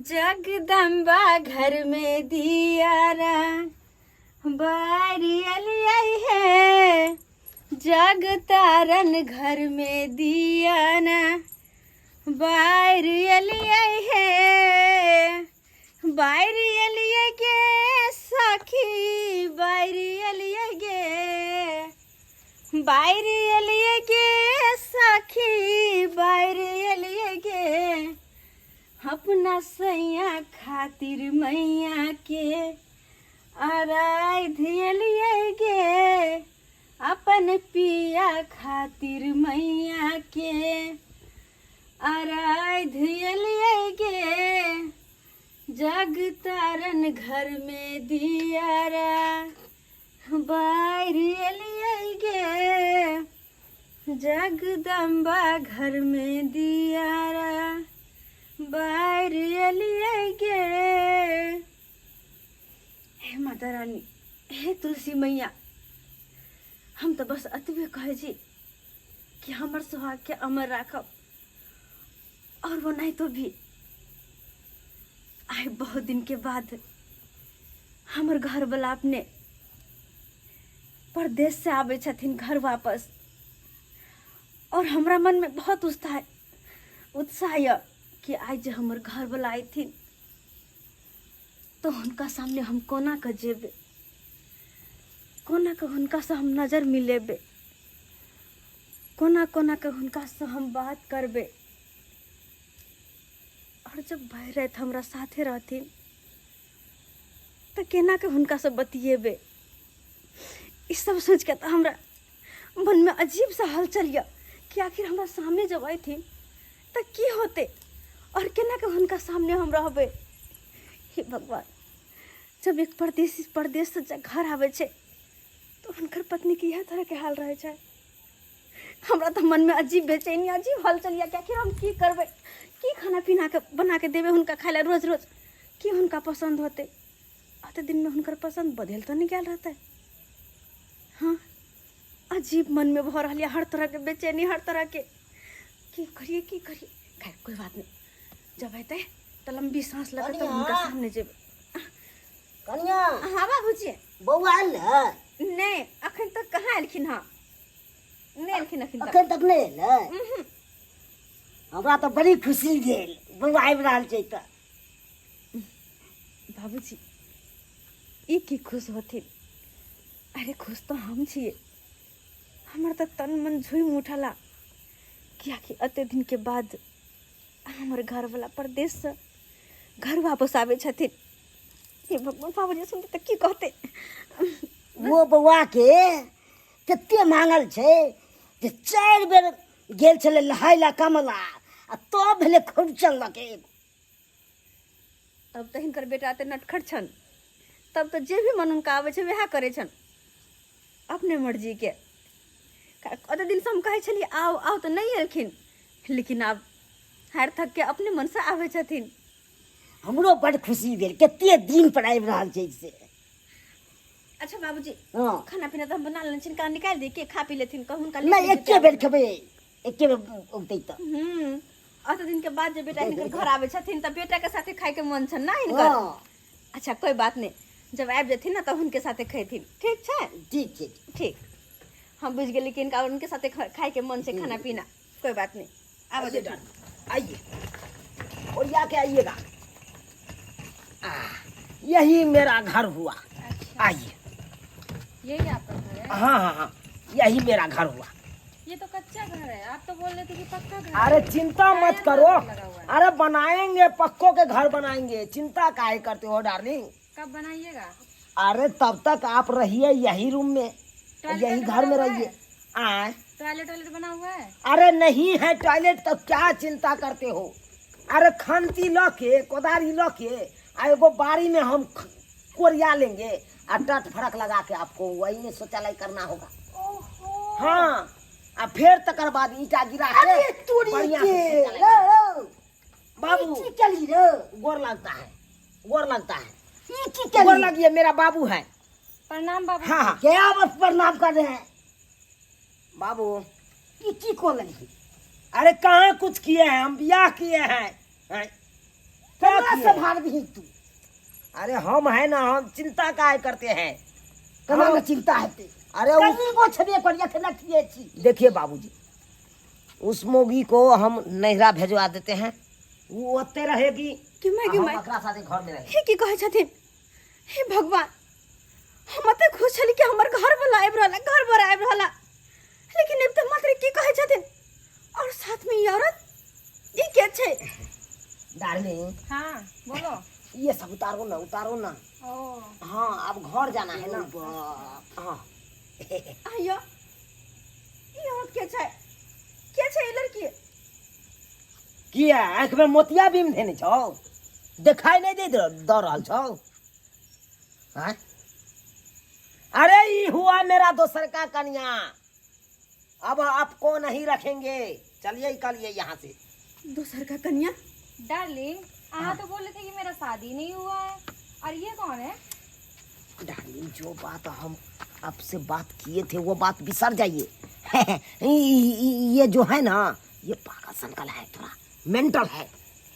जगदम्बा घर में दियारा बारी आई है। जग तारन घर में दियाना बारी आई है। बारी आई गे सखी बारी आई गे। बारी आई गे सखी बारी आई गे। अपना सैया खातिर मैया के आराध्य गे। अपन पिया खातिर मैया के आराध्य गे। जग तारन घर में दियारा बारी गे। जगदम्बा घर में दियारा बारी गे। हे माता रानी, हे तुलसी मैया, हम तो बस अतबे कहे जी कि हमर सुहाग के अमर राखब। और वो नहीं तो भी आए बहुत दिन के बाद हमर घर वाला अपने परदेश से आवे छथिन घर वापस। और हमरा मन में बहुत उत्साह है कि आज हमर घर वाला आइथिन तो उनका सामने हम कोना का जेबे, कोना का उनका से हम नजर मिलेबे, कोना कोना का उनका से हम बात करबे। और जब भाई रहत हमरा साथे रहथिन तो केना के उनका से बतिएबे। इस सब सोच के तो हमरा मन में अजीब सा हलचल या कि आखिर हमरा सामने जब आइथिन तो की होते और केना के उनका सामने हम रहबे। हे भगवान, जब एक परदेश से घर आवे छे तो उनकर पत्नी की यह तरह के हाल रहे छे। हमरा तो मन में अजीब बेचैनी अजीब हलचल या कि आखिर हम की करबे, की खाना पीना के बना के देवे उनका खाए ला रोज रोज, की उनका पसंद होते। आते दिन में उनकर पसंद बदल तो नहीं गया रहता है। हाँ, अजीब मन में भर रहा हर तरह के बेचैनी, हर तरह के की करिए खैर कोई बात नहीं। जब आते तो लंबी सांस लगा तो उनका सामने जेब। कन्या, हाँ बाबूजी, बउआ आयल है? नहीं अखन तक कहाँ एलखिन। हाँ नहीं एलखिन अखन तक नहीं आयल। हमरा तो बड़ी खुशी भेल बउआ आबि रहल छै त। बाबूजी ई की खुश होथिन। अरे खुश तो हम छिए। हमर तो तन मन झूम उठला कि आखिर अते दिन के बाद हमर घर वाला परदेश से घर वापस आवे छथिन। हे भगवान, बाबूजी सुनते तो की कहते। वो बउआ के कते मांगल छै जे 4 बेर गेल छले लहाइला कमला आ तो भेले खूब चललक एगो। तब तो हिनकर बेटा ते नटखट छन। तब तो जे भी मन उनका आवे छे वह करे छन अपने मर्जी के। अते दिन से हम कहे छली आओ आओ तो नहीं एलखिन, लेकिन अब हार थक के अपने मन से आवे छथिन। हमरो बड़ खुशी भेल कते दिन पर आबि रहल छै से। अच्छा बाबूजी, हाँ, खाना पीना तो हम बना लेन छिन, का निकाल दे के खा पी लेथिन कहूं का नहीं एके बेर खेबै, एके बेर उगतै त। अत दिन के बाद जब बेटा इनकर घर आवे छथिन त बेटा के साथे खाए के मन छन ना इनकर। अच्छा कोई बात नहीं, जब आबि जथिन ना त उनके साथे खैथिन। ठीक छै? ठीक ठीक, हम बुझ गेली कि इनका उनके साथे खाए के मन से खाना पीना। कोई बात नहीं, आवा दे। आइए और या के आइएगा। यही मेरा घर हुआ। अच्छा, आइए। यही आपका घर है? हाँ, यही मेरा घर हुआ। ये तो कच्चा घर है, आप तो बोल रहे थे कि पक्का घर। अरे चिंता मत करो, अरे बनाएंगे, पक्कों के घर बनाएंगे, चिंता काहे करते हो डार्लिंग। कब बनाइएगा? अरे तब तक आप रहिए यही रूम में, यही घर में रहिए। टॉयलेट बना हुआ है? अरे नहीं है टॉयलेट, तब क्या चिंता करते हो। अरे खंती लो के कोदारी लो के एगो बारी में हम कोरिया लेंगे और टट फड़क लगा के आपको वही में शौचालय करना होगा। हाँ, और फिर तकर बाद ईटा गिरा के बढ़िया से शौचालय। बाबू चली गोर लगता है, गोर लगता है, गोर लगिए, मेरा बाबू है। प्रणाम बाबू। हाँ, क्या बस प्रणाम कर रहे हैं बाबू। की को लगी? अरे कहाँ कुछ किए हैं, हम ब्याह किए हैं। क्या कहाँ किए? से भाग दी तू? अरे हम है ना, हम चिंता काहे करते हैं। कहाँ हम- में चिंता है ते? अरे उस कहीं को छबे करिया के लठिए छी। देखिए बाबूजी, उस मोगी को हम नैहरा भेजवा देते हैं, वो ओते रहेगी, कि मैं आ हम एकरा साथे घर में रहेंगे। हे की कहे छथिन, हे भगवान, हम अते खुश छली कि हमर घर वाला आबि रहला, घर पर आबि रहला, लेकिन अब त मात्र की कहे छथिन, और साथ में ये औरत ई के छै? डार्लिंग, हाँ बोलो। ये सब उतारो ना, उतारो ना। ओ हाँ, अब घर जाना है ना। हाँ आयो ई औरत के छै? के छै ई लड़की? किया आँख में मोतिया बीम देने छौ, दिखाई नहीं दे दो रहल छौ? हाँ? अरे ये हुआ मेरा दोसर का कन्या, अब आपको नहीं रखेंगे, चलिए निकलिए यहाँ से। दूसर का कन्या? डार्लिंग, आप तो बोल रहे थे कि मेरा शादी नहीं हुआ है, और ये कौन है? डार्लिंग, जो बात हम आपसे बात किए थे वो बात बिसर जाइए। ये जो है ना, ये पागल संकल है, थोड़ा मेंटल है।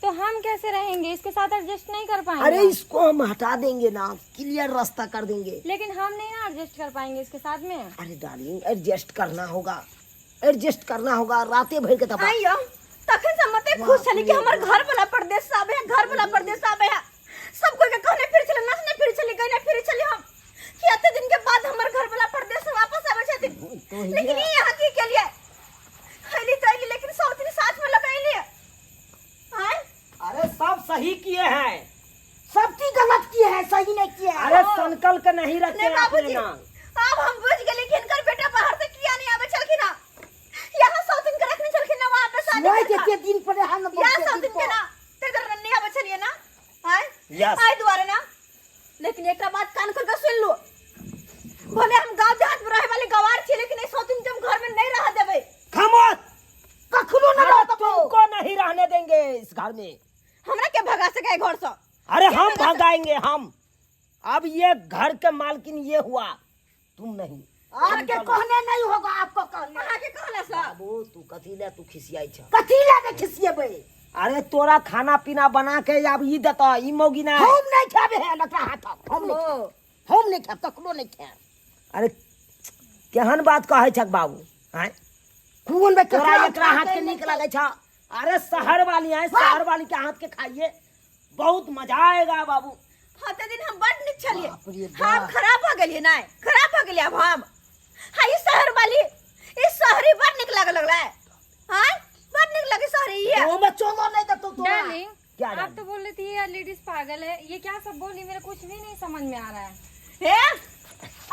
तो हम कैसे रहेंगे? इसके साथ एडजस्ट नहीं कर पाएंगे? अरे इसको हम हटा देंगे ना, क्लियर रास्ता कर देंगे। लेकिन हम नहीं ना एडजस्ट कर पाएंगे इसके साथ में। अरे डार्लिंग, एडजस्ट करना होगा, एडजस्ट करना होगा, रातें भर के तब। आयो तखन से मते खुश छली कि हमर घर वाला परदेश से आबे है, घर वाला परदेश से आबे है। सब कोई के कहने फिर चले, नाचने फिर चले, गने फिर चले हम कि अते दिन के बाद हमर घर वाला परदेश से वापस आवे छथिन। लेकिन ये यहाँ की के लिए खैली तैली, लेकिन सब दिन साथ में लगैली। हां अरे सब सही किए हैं, सब की गलत किए है, सही नहीं किए है। अरे संकल के नहीं रखे नहीं आपने बाबूजी, ना। अब हम बुझ गेली कि इनकर बेटा बाहर से किया नहीं आवे चलखिन ना, यहाँ सब दिन के रखने चलखिन ना, वहाँ पे शादी वही करता। के दिन पर हम या सब दिन के ना तेरे नहीं आवे चलिए ना। हां Yes. आइ दुआरे ना, लेकिन एक बात कान खोल के सुन लो, भले हम गांव देहात में रहे वाले गवार छी, लेकिन इस दिन जब घर में नहीं रह देबे। खामोश, कखनो न अरे रहत तुमको नहीं रहने देंगे इस घर में। हमरा के भगा सके घर से? अरे हम भगाएंगे हम। अब ये घर के मालकिन ये हुआ, तुम नहीं। आपके कहने नहीं होगा, आपको कहने। वहां के कहला सा बाबू तू कथी ले तू खिसियाई छ? कथी लागे खिसिएबे? अरे तोरा खाना पीना बना के अब ई देता, ई मौगी ना। हम नहीं खाबे है लकड़ा हाथ, हम नहीं खाब। हम नहीं खाब, कखनो नहीं खाब। अरे केहन बात कहे छक बाबू? हैं? खून में तोरा ककरा एकरा हाथ के नीक लगे छ? अरे शहर वाली है, शहर वाली के हाथ के खाइए, बहुत मजा आएगा बाबू। हते दिन हम बड़ निक छलिए, बाप रे हम बाप। खराब हो गेलिए ना, खराब हो गेलिए अब हम। हां ई शहर वाली, ई शहरी बड़ निक लगे लगला है। हां बड़ निक लगे शहरी ये। वो में चोलो नहीं तो तू डार्लिंग, क्या आप डार्लिंग? तो बोल रही थी ये लेडीज पागल है, ये क्या सब बोली? मेरा कुछ भी नहीं समझ में आ रहा है। हे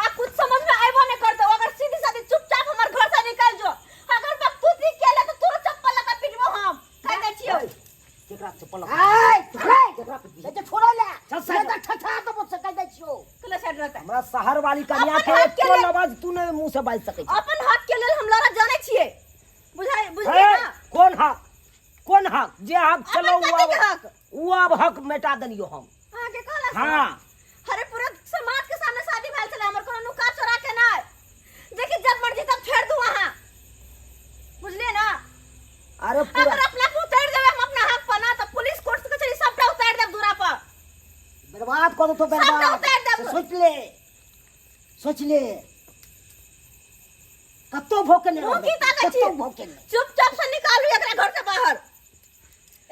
आप कुछ समझ में आइबो नहीं करते हो, अगर सीधी सादी चुपचाप हमर घर से निकल जो। अगर बकतूती केले तो तोरा चप्पल लगा पिटबो हम, कह दे छियो। केकरा चप्पल आय केकरा पे दिया? ये छोड़ो ले, चल साइड ये तो ठठा तो मुझसे कह दे छियो। कले साइड रहता। हमरा शहर वाली कन्या अपन के हाथ एको के ले- लबाज तू ने मुंह से बाज सकै छ। अपन हाथ के लेल हम लड़ा जाने छिए, बुझलिए है? ना? कौन हक? कौन हक? जे हक चलो अपन कथी के हक? वो अब हक मिटा दलियो हम। अहाँ के कहला सा? हाँ अरे पूरा समाज के सामने शादी भेल छले, हमर कोनो नुका चोरा के ना। देखि जब मर्जी तब फेर दू वहां, बुझलिए ना? अरे पूरा अगर अपना को उतार देबे हम अपना हक पर ना, तो पुलिस कोर्ट के चली सबटा उतार देब दूरा पर। बर्बाद कर दो तो सबटा बर्बाद। उतार देब। तो सोच ले कत्तो भोके ने मुंह की ताकत छिए? भोके ने। चुपचाप से निकालू एकरा घर से बाहर,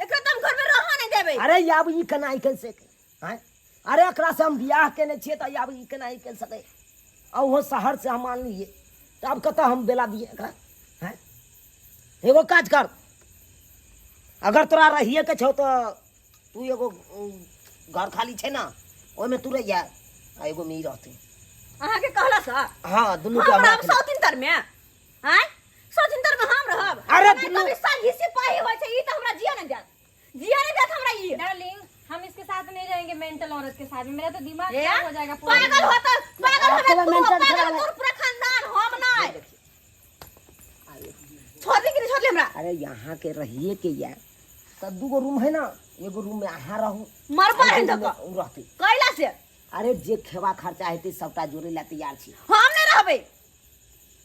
एकरा तो हम घर में रहवा नहीं देबे। अरे याब ई केना ई कैसे हैं? अरे एकरा से हम बियाह केने छिए त याब ई केना ई कर सके? और वो शहर से हम मान लिए, तो अब कत हम बेला दिए एकरा? हैं? एगो काज कर, अगर तोरा रहिए के छौ तो तू एगो घर खाली छे ना, ओय में तू रह जा, आ एगो में ई रहते। अहाँ के कहला सा? हाँ दुनू के हम हमरा रहब सौतिनतर में, हैं? सौतिनतर में हम रहब। अरे नहीं दुनू- तो सागी सिपाही होय छै, ई त हमरा जिया नहीं देत, जिया नहीं देत हमरा ई। डार्लिंग, हम इसके साथ नहीं रहेंगे, मेंटल औरत के साथ में। मेरा तो दिमाग ए, खराब हो जाएगा पूरा। पागल होता, पागल आपको होबे तू, mental पागल खराब है। तोर पूरा खानदान हम नहीं। छोड़ दी कि नहीं छोड़ ले हमरा? अरे यहाँ के रहिए के यार, तो दूगो रूम है ना, एगो रूम में अहाँ रहू, मरबा एगो है रूम में तक उ रहती। कैला से अरे जे खेवा खर्चा हेतै सबटा जोड़े ला तैयार छी। हम नहीं रहबे,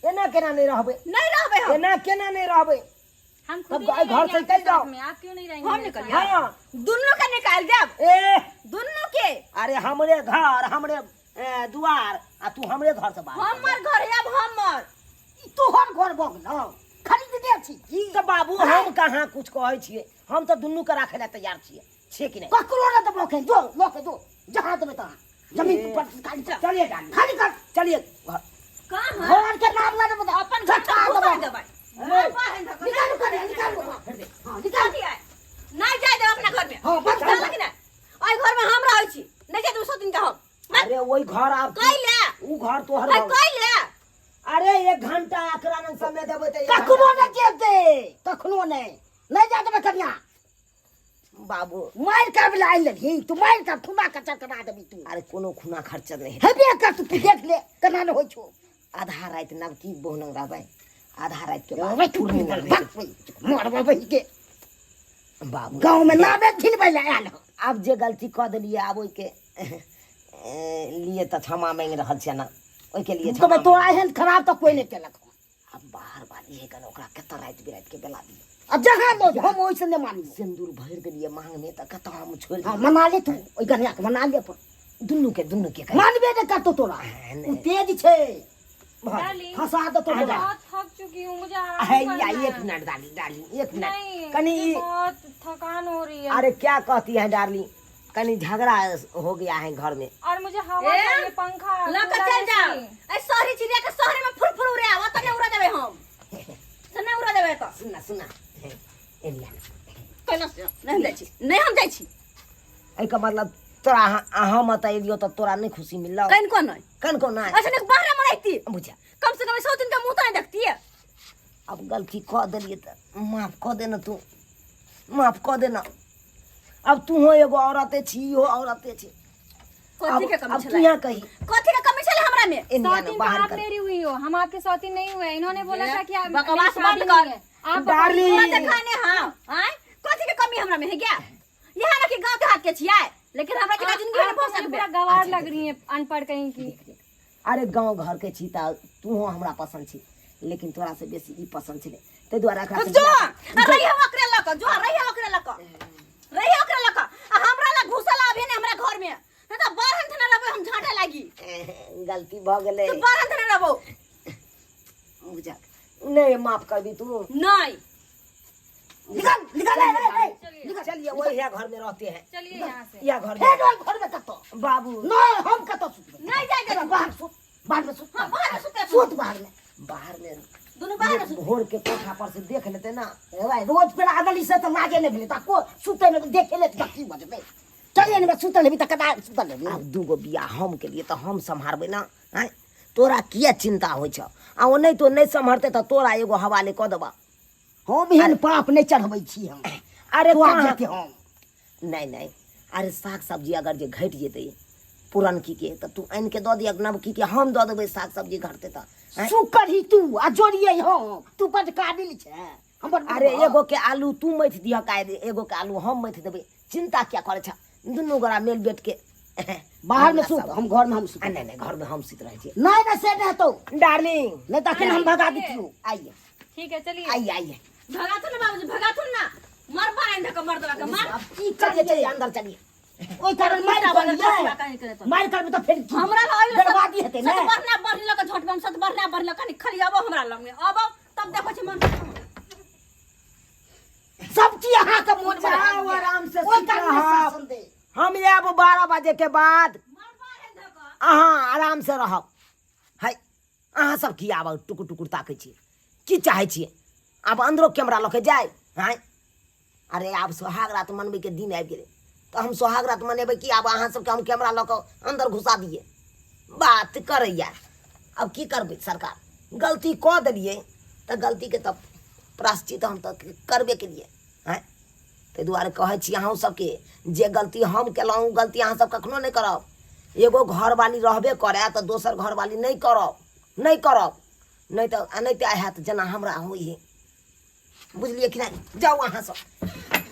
एना केना नहीं रहबै? नहीं रहबे हम। एना केना नहीं रहबै? हम तब खुद ही घर रहेंगे से आपके निकल जाओ। साथ में, आप क्यों नहीं रहेंगे हम मेरे निकल साथ? जाएं। हाँ दोनों का निकाल जब ए दोनों के अरे हमरे घर हमरे दुआर आ तू हमरे घर से बाहर हमर घर है अब हमर तोहर घर भग न खरीद दे छी की तो बाबू हम कहाँ कुछ कहै छियै हम तो दुनू के राखे ला तैयार छियै कि नहीं ककरो न दबो के जो लोके दो जहां देबे तहां जमीन पर खाली कर चलिए डाली खाली कर चलिए घर कहाँ है भगवान के नाम ला दबो अपन घर छक्का का दबो दबाई निकाल कर निकाल हां निकाल नहीं जाए दे अपना घर में हां बस चल लगी ना ओई घर में हम रहै छी नहीं जाए दे 100 दिन का हम अरे वही घर आप कैले ऊ घर तोहर है घर। कैले अरे 1 घंटा एकरा न समय देबै त कखनो न जेते कखनो नहीं जा देबे कन्या बाबू मार कर बिला आइल ही तू मार कर खुमा कचर करा देबी तू अरे कोनो खुना खर्चा नहीं हेबे कर तू देख ले कना न होय छो आधा रात नवकी बोहनंग रहबै आधा रात के वे बाद तू पूर्णिमा निकल रहबै। मारबा बही के बाबू गांव में नामे खिलबै ले आयल हो अब जे गलती कऽ देलिए आब ओइ के लिए त क्षमा मांग रहल छियै ना ओइ के लिए तो क्षमा तोरा एहन खराब तो कोई नहीं केलक अब बाहर वाली है कन ओकरा कत रात बिरात के बेला दी अब जहां लो हम ओइसे नहीं मानी सिंदूर भर देलिए मांग में त कत हम छोड़ हां मना ले तू ओइ कन्या के मना ले पर दुन्नू के मानबे नहीं कर तो तोरा नहीं। तू तेज छे डाली। फंसा दो तो मैं तोरा बहुत थक चुकी हूँ, मुझे आराम है करना या है। 1 मिनट डाली 1 नहीं, मिनट कनी मुझे बहुत थकान हो रही है अरे क्या कहती है डार्लिंग कनी झगड़ा हो गया है घर में और मुझे हवा ए, चाहिए, पंखा लक कूलर, चल जाओ AC। ए शहरी चिड़िया के शहर में फुर उड़े आवा त नहीं उड़ा देबे हम त नहीं उड़ा देबे त सुना एलिया कैला से नहीं जाई छी नहीं हम जाई छी एहि का मतलब तोरा हम मत एलियो त तोरा नहीं खुशी मिलल कहीं को नहीं कन को ना अच्छा नहीं बाहर में रहती बुझा कम से कम 100 दिन का मुंह तो नहीं देखती है अब गलती कह देलिए त माफ कह देना तू माफ कह देना अब तू हो एगो औरते छी हो औरते छी कथी के अब कमी तू छला यहाँ कही कथी के कमी छला हमरा में एनिया सौतीन तो बाहर आप कर मेरी हुई हो, हम आपके सौतीन नहीं हुए। इन्होंने बोला था कि आप बकवास मेरी शादी बंद कर। नहीं है। आप डार्लिंग। पूरा दिखाने हां हैं कथी के कमी हमरा में है क्या यहाँ ना कि गांव देहात के छियै लेकिन हमरा के जिंदगी में आप बहुत मुझे सकबे पूरा गवार लग रही है, अनपढ़ कहीं की। अरे गांव घर के छी त तू हो हमरा पसंद छी लेकिन तोरा से बेसी ई पसंद छले तै द्वारा एकरा से जो बियाह- रही ओकरे लक जो रही ओकरे लक आ हमरा ला घुसल अभी ने हमरा घर में नहीं तो बारहन थे ना रबो हम झाटे लागी गलती भ गेलै तो बारहन थे ना रबो बुझा नहीं माफ कर दी तू नहीं निकल चलिए वही घर में रहते हैं चलिए यहाँ से। या घर हे में डोल घर में कतो बाबू नहीं हम कतो सुत नहीं जाए देबे बाहर सुत बाहर में सुत हां बाहर में सुते सुत बाहर में बाहर में दोनों बाहर में सुते भोर के कोठा पर से देख लेते ना ए भाई रोज पेड़ आदली से तो लागे नहीं भेले ताको सुते में देखे ले त की बजबे चलिए ने सुतल भी त कदा सुतल भी अब दूगो बियाह हम के लिए तो हम संभारबे ना हैं तोरा किया चिंता होइ छ आ ओ नहीं तो नहीं संभरते तो तोरा एगो हवाले क देबा हम एहन पाप नहीं चढ़बै छी हम अरे तो आ कहाँ- जेते हम नहीं अरे साग सब्जी अगर जे घट जेतै पुरनकी के तो तू आनि के दऽ दिया नवकी के हम दऽ देबै साग सब्जी घटते तो हैं? सुकर ही तू आ जोड़िए हम तू बड काबिल छे हम बड अरे एगो के आलू तू मैथ दिह काहे दे एगो के आलू हम मैथ देबै चिंता क्या करे छ दुनू गोरा मेल बेट के बाहर में सुत हम घर में हम सुत नहीं घर में हम सुत रहे छी नहीं से नहीं तो डार्लिंग नहीं तो अखन हम भगा दी तू आइए ठीक है, चलिए। आइए भगाथुन ना बाबूजी भगाथुन ना मर बांध के मर देबा के मार अब की चलिए अंदर चलिए ओई कारण मार बगल कर मार कर तो फिर हमरा लग बर्बादी हेते ना सत बढ़ना बढ़ला के झट में सत बढ़ला कनी खाली आबो हमरा लग में आबो तब देखो छी मन सब चीज यहाँ का मोड़ में जाओ आराम से ओई सुत कारण रहब। शासन दे हम आब 12 बजे के बाद मर बांध के अहाँ आराम से रहब है अहाँ सब की आब टुकुर टुकुर ताकै छियै की चाहै छियै आब अंदरो कैमरा लऽ के जाय हैं अरे आब सोहाग रात मनबै के दिन आबि गेलै तो हम सोहाग रात मनेबै कि आब अहाँ सबके हम कैमरा लऽ कऽ अंदर घुसा दिए बात करैया अब की करबै सरकार गलती कऽ देलियै तऽ गलतीके तऽ प्रायश्चित हम तऽ करबे केलियै हैं ताहि दुआरे कहै छी अहूँ सबके जे गलती हम केलहुँ गलती अहाँ सब कखनो नहि करब एगो घरवाली रहबे करे तऽ दोसर घरवाली नहीं करब नहीं तऽ हैत जेना हमरा होइए बुझलियै कि नहीं जाउ अहाँ सब